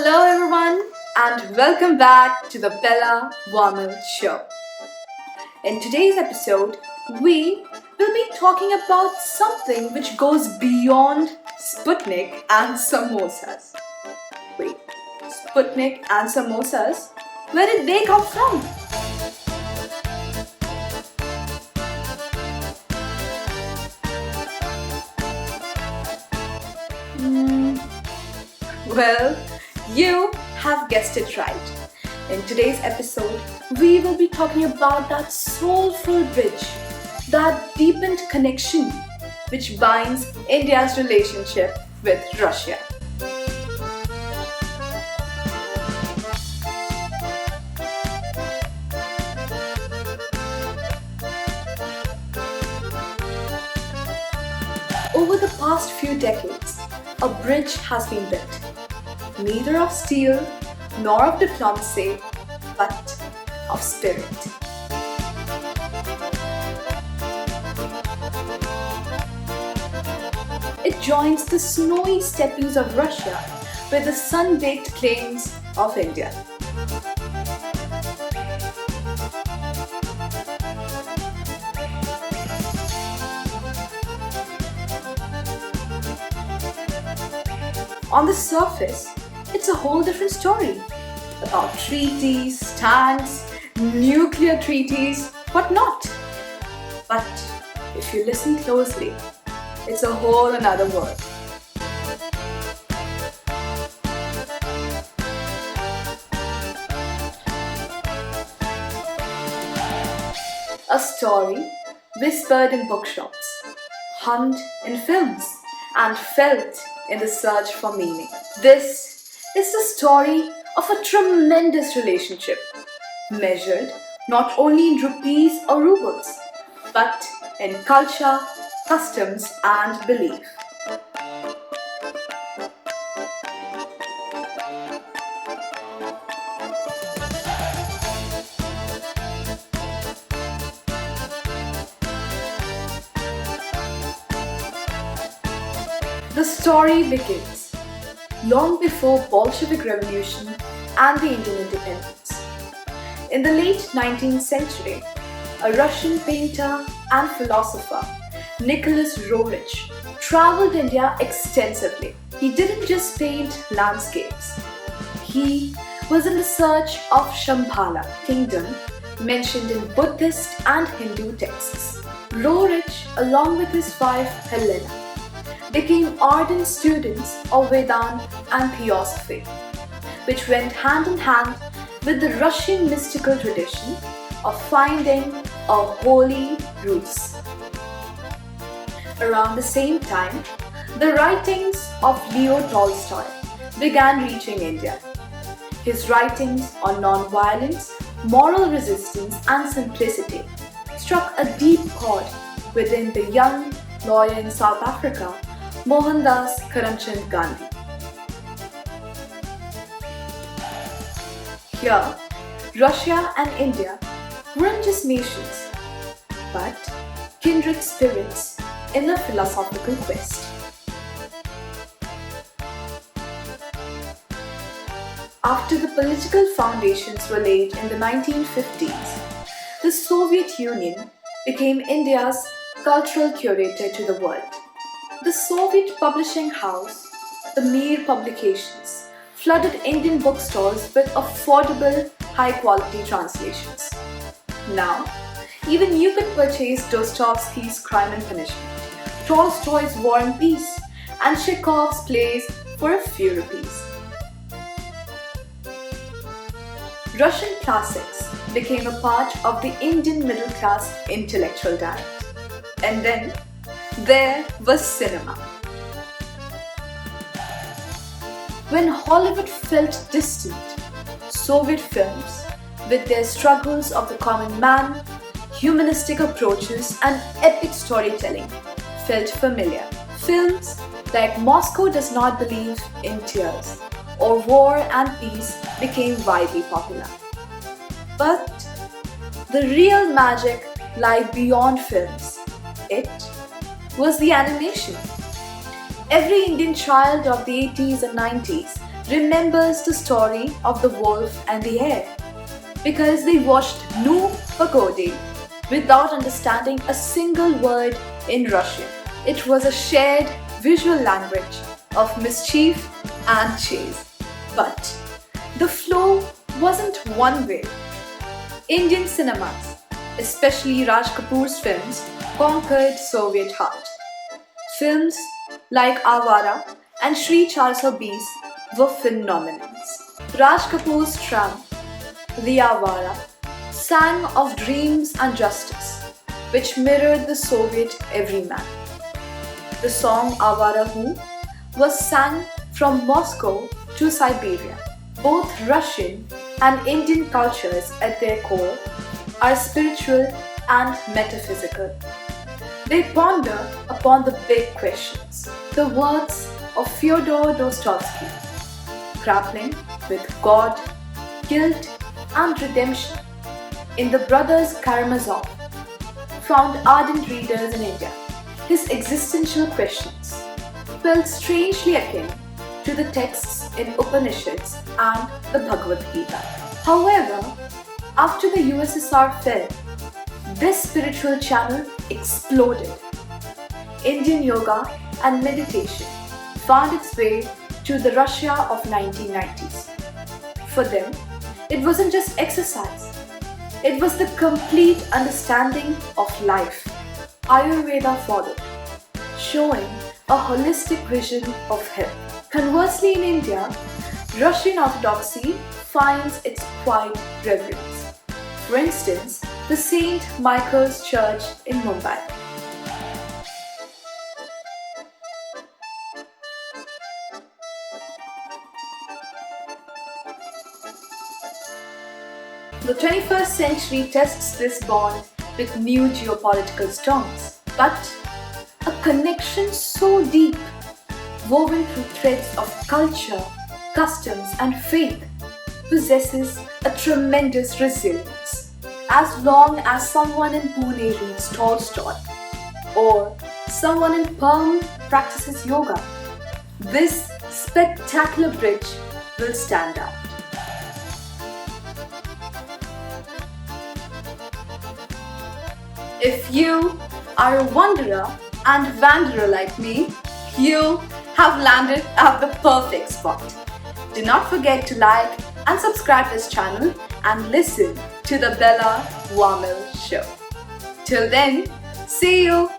Hello, everyone, and welcome back to the Bella Warmel Show. In today's episode, we will be talking about something which goes beyond Sputnik and samosas. Wait, Sputnik and samosas? Where did they come from? Well, you have guessed it right. In today's episode, we will be talking about that soulful bridge, that deepened connection which binds India's relationship with Russia. Over the past few decades, a bridge has been built, neither of steel nor of diplomacy, but of spirit. It joins the snowy steppes of Russia with the sun-baked plains of India. On the surface, it's a whole different story about treaties, tanks, nuclear treaties, whatnot. But if you listen closely, it's a whole another world. A story whispered in bookshops, hummed in films, and felt in the search for meaning. This is the story of a tremendous relationship, measured not only in rupees or rubles, but in culture, customs, and belief. The story begins long before Bolshevik Revolution and the Indian independence. In the late 19th century, a Russian painter and philosopher, Nicholas Roerich, traveled India extensively. He didn't just paint landscapes. He was in the search of Shambhala kingdom mentioned in Buddhist and Hindu texts. Roerich, along with his wife Helena, became ardent students of Vedanta and Theosophy, which went hand in hand with the Russian mystical tradition of finding a holy roots. Around the same time, the writings of Leo Tolstoy began reaching India. His writings on non-violence, moral resistance, and simplicity struck a deep chord within the young lawyer in South Africa, Mohandas Karamchand Gandhi. Here, Russia and India weren't just nations, but kindred spirits in a philosophical quest. After the political foundations were laid in the 1950s, the Soviet Union became India's cultural curator to the world. The Soviet publishing house, the Mir Publications, flooded Indian bookstores with affordable, high-quality translations. Now, even you could purchase Dostoevsky's Crime and Punishment, Tolstoy's War and Peace, and Chekhov's plays for a few rupees. Russian classics became a part of the Indian middle-class intellectual diet. And then, there was cinema. When Hollywood felt distant, Soviet films, with their struggles of the common man, humanistic approaches, and epic storytelling, felt familiar. Films like Moscow Does Not Believe in Tears or War and Peace became widely popular. But the real magic lay beyond films. It was the animation. Every Indian child of the 80s and 90s remembers the story of the wolf and the hare because they watched Nu Pagode without understanding a single word in Russian. It was a shared visual language of mischief and chase. But the flow wasn't one way. Indian cinemas, especially Raj Kapoor's films, conquered Soviet heart. Films like Avara and Shri 420 were phenomenal. Raj Kapoor's Tram, The Avara, sang of dreams and justice, which mirrored the Soviet everyman. The song Avara Hu was sung from Moscow to Siberia. Both Russian and Indian cultures at their core are spiritual and metaphysical. They ponder upon the big questions. The words of Fyodor Dostoevsky, grappling with God, guilt, and redemption in The Brothers Karamazov, found ardent readers in India. His existential questions felt strangely akin to the texts in Upanishads and the Bhagavad Gita. However, after the USSR fell, this spiritual channel exploded. Indian yoga and meditation found its way to the Russia of 1990s. For them, it wasn't just exercise. It was the complete understanding of life. Ayurveda followed, showing a holistic vision of health. Conversely, in India, Russian Orthodoxy finds its quiet reverence. For instance, the St. Michael's Church in Mumbai. The 21st century tests this bond with new geopolitical storms, but a connection so deep, woven through threads of culture, customs, and faith, possesses a tremendous resilience. As long as someone in Pune reads Tolstoy, or someone in Perm practices yoga, this spectacular bridge will stand out. If you are a wanderer and wanderer like me, you have landed at the perfect spot. Do not forget to like and subscribe this channel and listen to the Bella Wamil Show. Till then, see you.